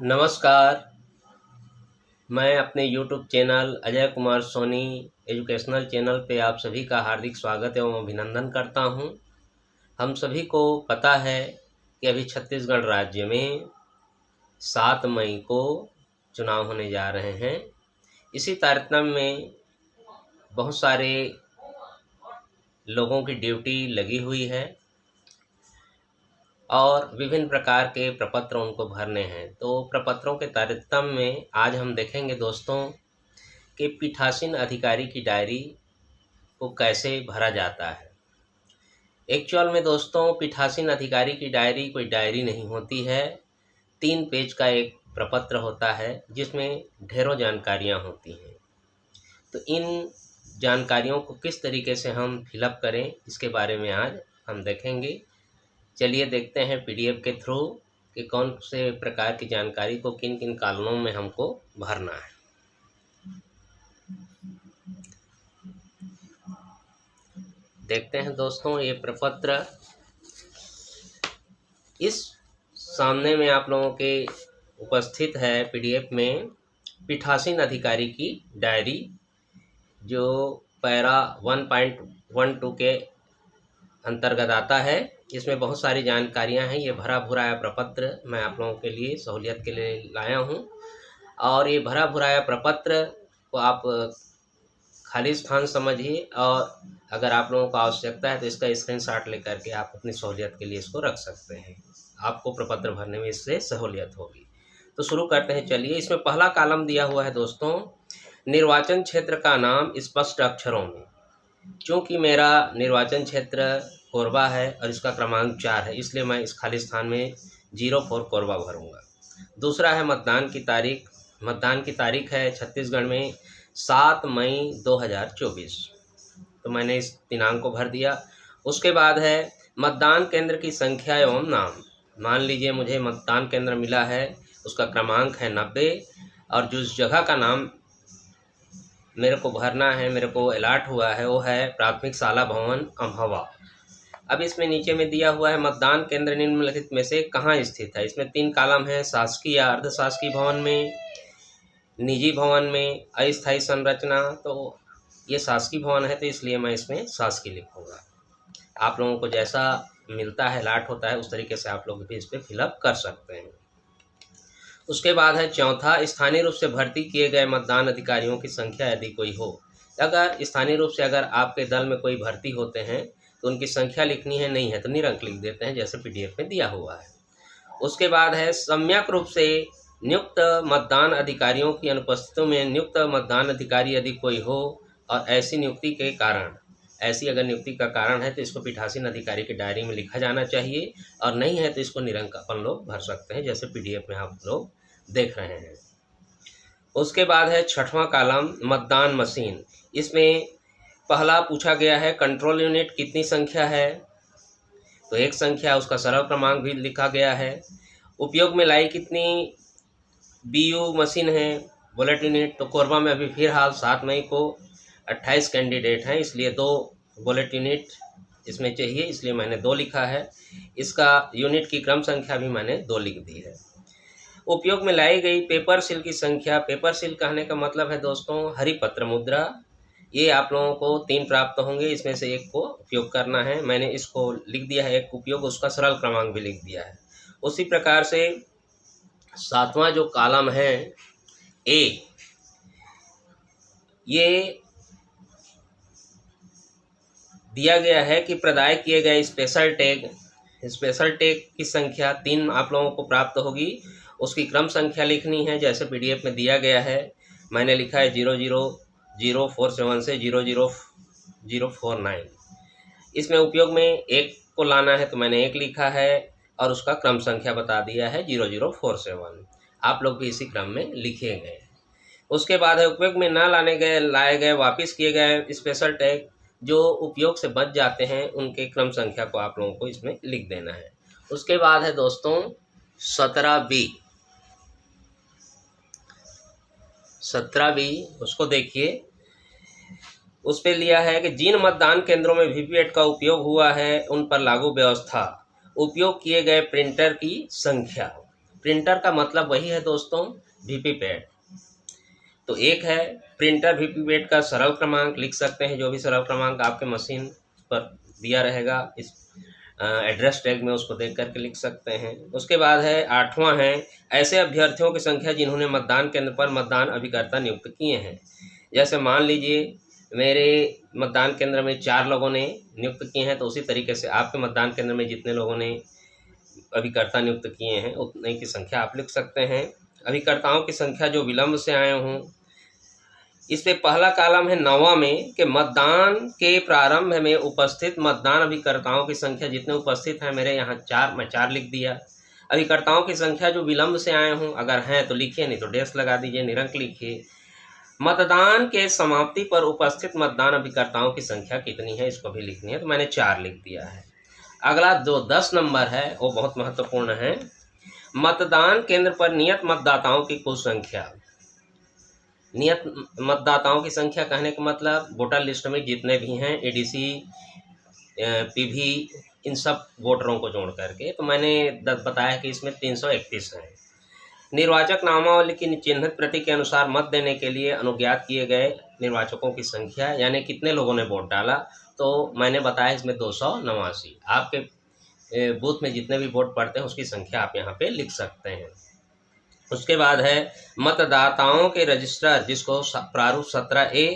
नमस्कार। मैं अपने YouTube channel Ajay Kumar Soni educational channel पे आप सभी का हार्दिक स्वागत एवं अभिनंदन करता हूं। हम सभी को पता है कि अभी छत्तीसगढ़ राज्य में 7 मई को चुनाव होने जा रहे हैं। इसी तारतम्य में बहुत सारे लोगों की ड्यूटी लगी हुई है और विभिन्न प्रकार के प्रपत्र उनको भरने हैं। तो प्रपत्रों के तारतम्य में आज हम देखेंगे दोस्तों कि पीठासीन अधिकारी की डायरी को कैसे भरा जाता है। एक्चुअल में दोस्तों पीठासीन अधिकारी की डायरी कोई डायरी नहीं होती है, 3 पेज का एक प्रपत्र होता है जिसमें ढेरों जानकारियां होती हैं। तो इन जानकारियों को किस तरीके से हम फिलअप करें इसके बारे में आज हम देखेंगे। चलिए देखते हैं PDF के थ्रू कि कौन से प्रकार की जानकारी को किन किन कॉलमों में हमको भरना है। देखते हैं दोस्तों, ये प्रपत्र इस सामने में आप लोगों के उपस्थित है PDF में पीठासीन अधिकारी की डायरी, जो पैरा 1.12 के अंतर्गत आता है। इसमें बहुत सारी जानकारियां हैं। ये भरा भुराया प्रपत्र मैं आप लोगों के लिए सहूलियत के लिए लाया हूं और ये भरा भुराया प्रपत्र को आप खाली स्थान समझिए और अगर आप लोगों को आवश्यकता है तो इसका स्क्रीनशॉट लेकर के आप अपनी सहूलियत के लिए इसको रख सकते हैं। आपको प्रपत्र भरने में इससे सहूलियत होगी। तो शुरू करते हैं। चलिए, इसमें पहला कॉलम दिया हुआ है दोस्तों, निर्वाचन क्षेत्र का नाम स्पष्ट अक्षरों में। चूँकि मेरा निर्वाचन क्षेत्र कोरबा है और इसका क्रमांक 4 है, इसलिए मैं इस खाली स्थान में 04 कोरबा भरूंगा। दूसरा है मतदान की तारीख। मतदान की तारीख है छत्तीसगढ़ में 7 मई 2024, तो मैंने इस दिनांक को भर दिया। उसके बाद है मतदान केंद्र की संख्या एवं नाम। मान लीजिए मुझे मतदान केंद्र मिला है, उसका क्रमांक है 90 और जिस जगह का नाम मेरे को भरना है, मेरे को अलॉट हुआ है, वो है प्राथमिक शाला भवन अम्हवा। अब इसमें नीचे में दिया हुआ है मतदान केंद्र निम्नलिखित में से कहाँ स्थित है। इसमें 3 कॉलम है, शासकीय या अर्ध शासकीय भवन में, निजी भवन में, अस्थायी संरचना। तो ये शासकीय भवन है तो इसलिए मैं इसमें शासकीय लिखूंगा। आप लोगों को जैसा मिलता है, अलॉट होता है, उस तरीके से आप लोग भी इस पर फिलअप कर सकते हैं। उसके बाद है चौथा, स्थानीय रूप से भर्ती किए गए मतदान अधिकारियों की संख्या यदि कोई हो। अगर स्थानीय रूप से अगर आपके दल में कोई भर्ती होते हैं तो उनकी संख्या लिखनी है, नहीं है तो निरंक लिख देते हैं जैसे PDF में दिया हुआ है। उसके बाद है सम्यक रूप से नियुक्त मतदान अधिकारियों की अनुपस्थिति में नियुक्त मतदान अधिकारी यदि कोई हो और ऐसी नियुक्ति के कारण, ऐसी अगर नियुक्ति का कारण है तो इसको पीठासीन अधिकारी की डायरी में लिखा जाना चाहिए और नहीं है तो इसको निरंक अपन लोग भर सकते हैं जैसे PDF में आप लोग देख रहे हैं। उसके बाद है 6वां कॉलम मतदान मशीन। इसमें पहला पूछा गया है कंट्रोल यूनिट कितनी संख्या है, तो 1 संख्या, उसका सरल क्रमांक भी लिखा गया है। उपयोग में लाई कितनी BU मशीन है, बुलेट यूनिट। तो कोरबा में अभी फिलहाल 7 मई को 28 कैंडिडेट हैं, इसलिए 2 बुलेट यूनिट इसमें चाहिए, इसलिए मैंने 2 लिखा है। इसका यूनिट की क्रम संख्या भी मैंने 2 लिख दी है। उपयोग में लाई गई पेपर सील की संख्या। पेपर सील कहने का मतलब है दोस्तों हरी पत्र मुद्रा। ये आप लोगों को 3 प्राप्त होंगे, इसमें से 1 को उपयोग करना है। मैंने इसको लिख दिया है 1 उपयोग, उसका सरल क्रमांक भी लिख दिया है। उसी प्रकार से 7वां जो कॉलम है A, ये दिया गया है कि प्रदाय किए गए स्पेशल टैग की संख्या 3 आप लोगों को प्राप्त होगी। उसकी क्रम संख्या लिखनी है जैसे PDF में दिया गया है। मैंने लिखा है 00047 से 00049। इसमें उपयोग में 1 को लाना है तो मैंने 1 लिखा है और उसका क्रम संख्या बता दिया है 0047। आप लोग भी इसी क्रम में लिखेंगे। उसके बाद है उपयोग में ना लाए गए वापस किए गए स्पेशल टैग, जो उपयोग से बच जाते हैं उनके क्रम संख्या को आप लोगों को इसमें लिख देना है। उसके बाद है दोस्तों 17B, उसको देखिए। उस पर लिया है कि जिन मतदान केंद्रों में VVPAT का उपयोग हुआ है उन पर लागू व्यवस्था, उपयोग किए गए प्रिंटर की संख्या। प्रिंटर का मतलब वही है दोस्तों, वीवीपैट। तो एक है प्रिंटर वीवीपैट का सरल क्रमांक, लिख सकते हैं जो भी सरल क्रमांक आपके मशीन पर दिया रहेगा इस एड्रेस टैग में, उसको देख करके लिख सकते हैं। उसके बाद है 8वां है ऐसे अभ्यर्थियों की संख्या जिन्होंने मतदान केंद्र पर मतदान अभिकर्ता नियुक्त किए हैं। जैसे मान लीजिए मेरे मतदान केंद्र में 4 लोगों ने नियुक्त किए हैं, तो उसी तरीके से आपके मतदान केंद्र में जितने लोगों ने अभिकर्ता नियुक्त किए हैं उतने की संख्या आप लिख सकते हैं। अभिकर्ताओं की संख्या जो विलंब से आए हों, इस पे पहला कॉलम है 9वां में कि मतदान के प्रारंभ में उपस्थित मतदान अभिकर्ताओं की संख्या जितने उपस्थित हैं, मेरे यहाँ 4, मैं 4 लिख दिया। अभिकर्ताओं की संख्या जो विलंब से आए हों, अगर हैं तो लिखिए, नहीं तो डैश लगा दीजिए, निरंक लिखिए। मतदान के समाप्ति पर उपस्थित मतदान अभिकर्ताओं की संख्या कितनी है, इसको भी लिखनी है, तो मैंने 4 लिख दिया है। अगला जो 10 नंबर है वो बहुत महत्वपूर्ण है। मतदान केंद्र पर नियत मतदाताओं की कुल संख्या। नियत मतदाताओं की संख्या कहने का मतलब वोटर लिस्ट में जितने भी हैं, एडीसी, पीवी, इन सब वोटरों को जोड़ करके, तो मैंने बताया कि इसमें 331 हैं। निर्वाचक नामावली की चिन्हित प्रति के अनुसार मत देने के लिए अनुज्ञात किए गए निर्वाचकों की संख्या, यानी कितने लोगों ने वोट डाला, तो मैंने बताया इसमें 289। आपके बूथ में जितने भी वोट पड़ते हैं उसकी संख्या आप यहाँ पे लिख सकते हैं। उसके बाद है मतदाताओं के रजिस्टर, जिसको प्रारूप 17A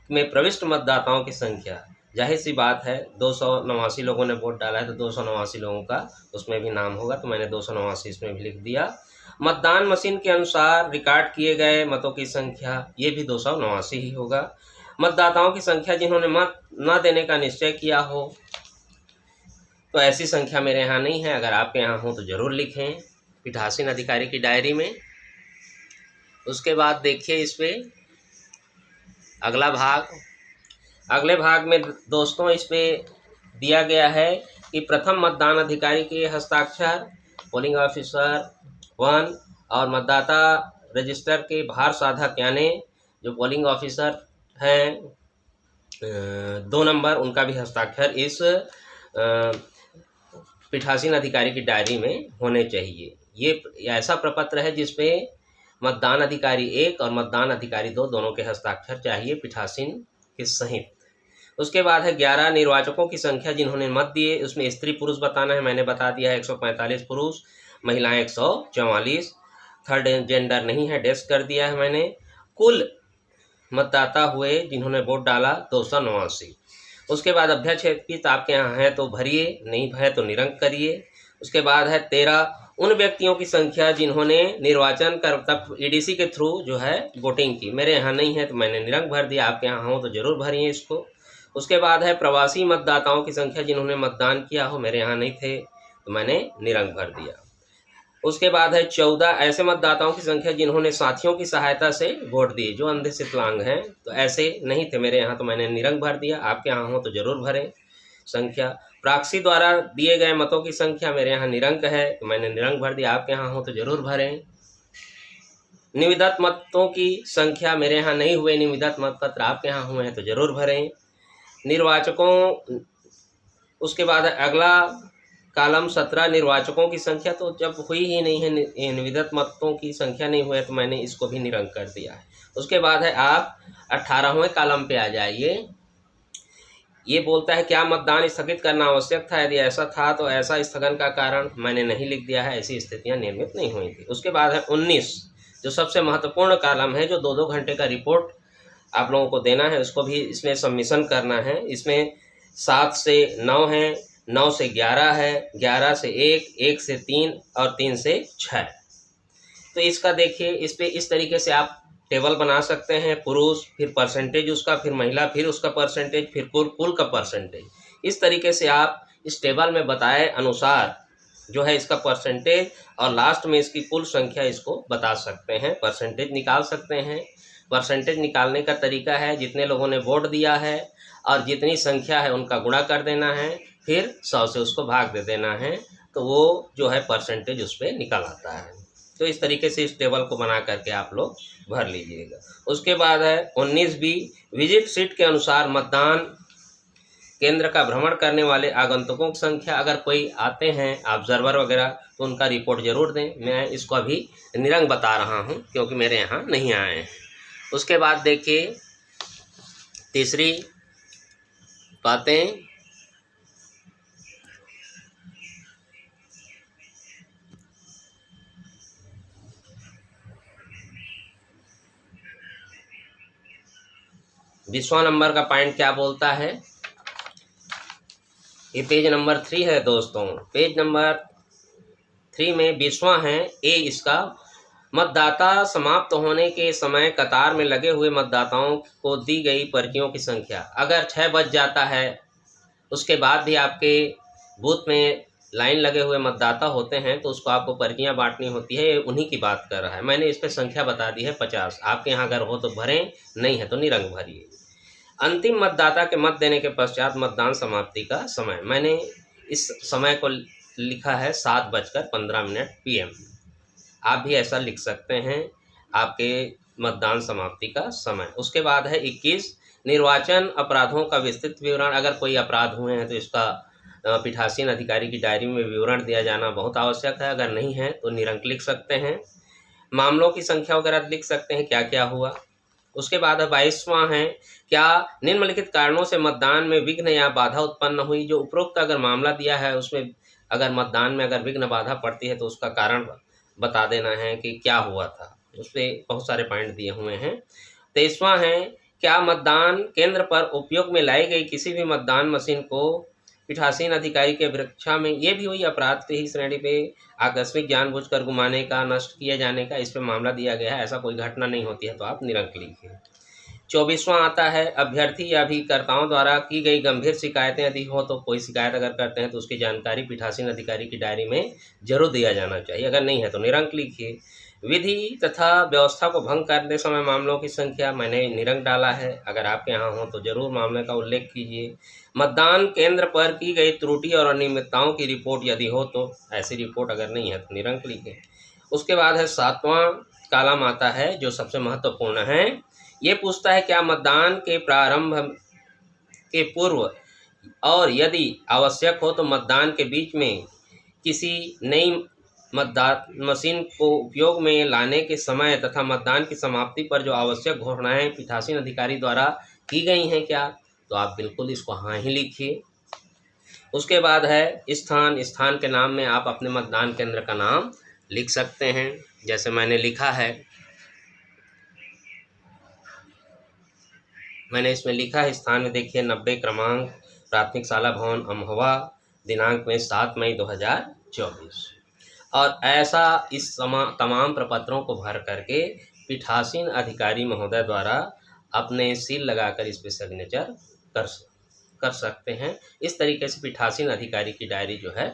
में प्रविष्ट मतदाताओं की संख्या। जाहिर सी बात है 289 लोगों ने वोट डाला है, तो 289 लोगों का उसमें भी नाम होगा, तो मैंने 289 इसमें भी लिख दिया। मतदान मशीन के अनुसार रिकॉर्ड किए गए मतों की संख्या, ये भी 289 ही होगा। मतदाताओं की संख्या जिन्होंने मत न देने का निश्चय किया हो, तो ऐसी संख्या मेरे यहाँ नहीं है, अगर आपके यहाँ हो तो ज़रूर लिखें पीठासीन अधिकारी की डायरी में। उसके बाद देखिए इस पे अगला भाग। अगले भाग में दोस्तों इस पे दिया गया है कि प्रथम मतदान अधिकारी के हस्ताक्षर, पोलिंग ऑफिसर 1 और मतदाता रजिस्टर के भार साधक यानी जो पोलिंग ऑफिसर हैं 2 नंबर, उनका भी हस्ताक्षर इस पीठासीन अधिकारी की डायरी में होने चाहिए। ये ऐसा प्रपत्र है जिसपे मतदान अधिकारी 1 और मतदान अधिकारी 2 दोनों के हस्ताक्षर चाहिए पीठासीन के सहित। उसके बाद है 11 निर्वाचकों की संख्या जिन्होंने मत दिए, उसमें स्त्री पुरुष बताना है, मैंने बता दिया है 145 पुरुष, महिलाएं 144, थर्ड जेंडर नहीं है, डैश कर दिया है मैंने। कुल मतदाता हुए जिन्होंने वोट डाला 289। उसके बाद अभ्यक्षेपित आपके यहाँ है तो भरिए, नहीं है तो निरंक करिए। उसके बाद है 13 उन व्यक्तियों की संख्या जिन्होंने निर्वाचन कर तब ईडीसी के थ्रू जो है वोटिंग की, मेरे यहाँ नहीं है तो मैंने निरंक भर दिया, आपके यहाँ हो तो जरूर भरिए इसको। उसके बाद है प्रवासी मतदाताओं की संख्या जिन्होंने मतदान किया हो, मेरे यहाँ नहीं थे तो मैंने निरंक भर दिया। उसके बाद है 14 ऐसे मतदाताओं की संख्या जिन्होंने साथियों की सहायता से वोट दिए, जो अंधे विकलांग हैं, तो ऐसे नहीं थे मेरे यहाँ तो मैंने निरंक भर दिया, आपके यहाँ हो तो जरूर भरें संख्या। प्रॉक्सी द्वारा दिए गए मतों की संख्या, मेरे यहाँ निरंक है तो मैंने निरंक भर दिया, आपके यहाँ हो तो जरूर भरें। निविदत मतों की संख्या, मेरे यहाँ नहीं हुए निविदत मतपत्र, आपके यहाँ हुए हैं तो जरूर भरें। निर्वाचकों, उसके बाद अगला कॉलम 17 निर्वाचकों की संख्या, तो जब हुई ही नहीं है निविदत मतों की संख्या नहीं हुई तो मैंने इसको भी निरंक कर दिया है। उसके बाद है आप 18वें कॉलम पे आ जाइए। ये बोलता है क्या मतदान स्थगित करना आवश्यक था, यदि ऐसा था तो ऐसा स्थगन का कारण मैंने नहीं लिख दिया है, ऐसी स्थितियां निर्मित नहीं हुई थी। उसके बाद है 19 जो सबसे महत्वपूर्ण कॉलम है, जो 2-2 घंटे का रिपोर्ट आप लोगों को देना है, उसको भी इसमें सबमिशन करना है। इसमें 7 से 9 है, 9 से 11 है, 11 से 1, 1 से 3 और 3 से 6। तो इसका देखिए इस पे इस तरीके से आप टेबल बना सकते हैं, पुरुष फिर परसेंटेज उसका, फिर महिला फिर उसका परसेंटेज, फिर कुल का परसेंटेज। इस तरीके से आप इस टेबल में बताए अनुसार जो है इसका परसेंटेज और लास्ट में इसकी कुल संख्या इसको बता सकते हैं, परसेंटेज निकाल सकते हैं। परसेंटेज निकालने का तरीका है जितने लोगों ने वोट दिया है और जितनी संख्या है उनका गुणा कर देना है, फिर 100 से उसको भाग दे देना है, तो वो जो है परसेंटेज उस पर निकल आता है। तो इस तरीके से इस टेबल को बना करके आप लोग भर लीजिएगा। उसके बाद है 19B विजिट सीट के अनुसार मतदान केंद्र का भ्रमण करने वाले आगंतुकों की संख्या, अगर कोई आते हैं ऑब्जर्वर वगैरह तो उनका रिपोर्ट जरूर दें। मैं इसको अभी निरंक बता रहा हूं क्योंकि मेरे यहाँ नहीं आए हैं। उसके बाद देखिए तीसरी बातें, विश्वा नंबर का पॉइंट क्या बोलता है, ये पेज नंबर 3 है दोस्तों। पेज नंबर 3 में विश्वा है ए, इसका मतदाता समाप्त होने के समय कतार में लगे हुए मतदाताओं को दी गई पर्चियों की संख्या। अगर 6 बज जाता है उसके बाद भी आपके बूथ में लाइन लगे हुए मतदाता होते हैं तो उसको आपको पर्चियां बांटनी होती है। ये उन्हीं की बात कर रहा है। मैंने इस पर संख्या बता दी है 50। आपके यहाँ अगर हो तो भरें, नहीं है तो निरंक भरिए। अंतिम मतदाता के मत देने के पश्चात मतदान समाप्ति का समय, मैंने इस समय को लिखा है 7:15 PM। आप भी ऐसा लिख सकते हैं, आपके मतदान समाप्ति का समय। उसके बाद है 21, निर्वाचन अपराधों का विस्तृत विवरण। अगर कोई अपराध हुए हैं तो इसका पीठासीन अधिकारी की डायरी में विवरण दिया जाना बहुत आवश्यक है। अगर नहीं है तो निरंक लिख सकते हैं। मामलों की संख्या वगैरह लिख सकते हैं, क्या क्या हुआ। उसके बाद 22वां है, क्या निम्नलिखित कारणों से मतदान में विघ्न या बाधा उत्पन्न हुई। जो उपरोक्त अगर मामला दिया है उसमें अगर मतदान में अगर विघ्न बाधा पड़ती है तो उसका कारण बता देना है कि क्या हुआ था। उस पर बहुत सारे पॉइंट दिए हुए हैं। 23वां है, क्या मतदान केंद्र पर उपयोग में लाई गई किसी भी मतदान मशीन को पीठासीन अधिकारी के वृक्षा में, ये भी हुई अपराध की ही श्रेणी पे, आकस्मिक जानबूझकर घुमाने का, नष्ट किए जाने का, इस पे मामला दिया गया है। ऐसा कोई घटना नहीं होती है तो आप निरंक लिखिए। 24वां आता है, अभ्यर्थी या अभिकर्ताओं द्वारा की गई गंभीर शिकायतें यदि हो तो कोई शिकायत अगर करते हैं तो उसकी जानकारी पीठासीन अधिकारी की डायरी में जरूर दिया जाना चाहिए। अगर नहीं है तो निरंक लिखिए। विधि तथा व्यवस्था को भंग करते समय मामलों की संख्या, मैंने निरंक डाला है। अगर आपके यहाँ हो तो जरूर मामले का उल्लेख कीजिए। मतदान केंद्र पर की गई त्रुटि और अनियमितताओं की रिपोर्ट यदि हो तो, ऐसी रिपोर्ट अगर नहीं है तो निरंक लिखें। उसके बाद है 7वां कॉलम आता है जो सबसे महत्वपूर्ण है। ये पूछता है क्या मतदान के प्रारंभ के पूर्व और यदि आवश्यक हो तो मतदान के बीच में किसी नई मतदान मशीन को उपयोग में लाने के समय तथा मतदान की समाप्ति पर जो आवश्यक घोषणाएं पीठासीन अधिकारी द्वारा की गई हैं क्या, तो आप बिल्कुल इसको हाँ ही लिखिए। उसके बाद है स्थान, स्थान के नाम में आप अपने मतदान केंद्र का नाम लिख सकते हैं, जैसे मैंने लिखा है। मैंने इसमें लिखा है स्थान में देखिए 90 क्रमांक, प्राथमिक शाला भवन अमहवा, दिनांक में 7 मई 2024। और ऐसा इस तमाम प्रपत्रों को भर करके पीठासीन अधिकारी महोदय द्वारा अपने सील लगाकर इस पर सिग्नेचर कर सकते हैं। इस तरीके से पीठासीन अधिकारी की डायरी जो है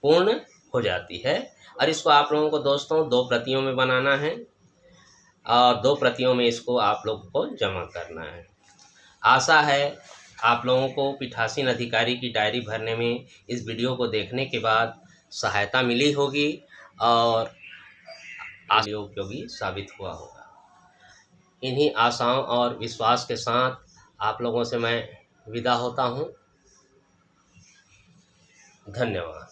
पूर्ण हो जाती है। और इसको आप लोगों को दोस्तों 2 प्रतियों में बनाना है और 2 प्रतियों में इसको आप लोगों को जमा करना है। आशा है आप लोगों को पीठासीन अधिकारी की डायरी भरने में इस वीडियो को देखने के बाद सहायता मिली होगी और उपयोगी साबित हुआ होगा। इन्हीं आशाओं और विश्वास के साथ आप लोगों से मैं विदा होता हूँ। धन्यवाद।